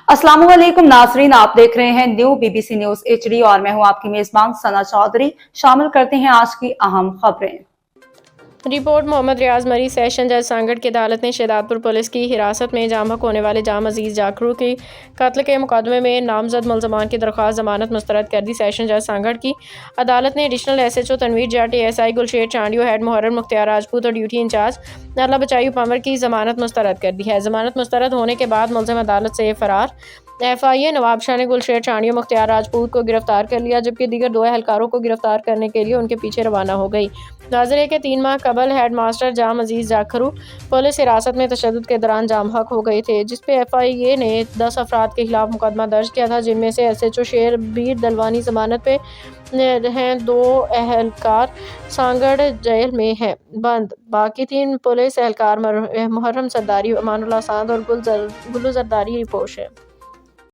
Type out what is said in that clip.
अस्सलाम वालेकुम नाजरीन, आप देख रहे हैं न्यू बीबीसी न्यूज HD और मैं हूं आपकी मेजबान सना चौधरी। शामिल करते हैं आज की अहम खबरें। रिपोर्ट मोहम्मद रियाज मरी सेशन जज सांगड़ की अदालत ने शहदादपुर पुलिस की हिरासत में जाम हक होने वाले जाम अजीज जाखरू की कत्ल के मुकदमे में नामजद मुलजमान की दरख्वास्त जमानत मुस्तरद कर दी। सेशन जज सांगड़ की अदालत ने additional SHO Tanveer Jat, ASI Gulsher Chandio, head मुहर्रर मुख्तियार राजपूत और ड्यूटी इंचार्ज अल्लाह बचायू पंवर की जमानत मुस्तरद कर दी है। जमानत मुस्तरद होने के बाद मुलजिम अदालत से फरार। FIA नवाब शाह ने गुलशेर चांडियो, मुख्तियार राजपूत को गिरफ्तार कर लिया, जबकि दीगर 2 एहलकारों को गिरफ्तार करने के लिए उनके पीछे रवाना हो गई। नाज़िर है कि 3 माह कबल हेड मास्टर जाम अजीज जाखरू पुलिस हिरासत में तशद्दुद के दौरान जाम हक हो गए थे, जिस पे FIA ने 10 अफराद के खिलाफ मुकदमा दर्ज किया था, जिनमें से SHO शेरबीर दलवानी जमानत पे हैं, 2 एहलकार सांगड़ जेल में हैं बंद। बाकी 3 पुलिस एहलकार मुहर्रम सरदारी, अमानुल्लाह सांद और गुल्लू जरदारी रिपोर्ट है।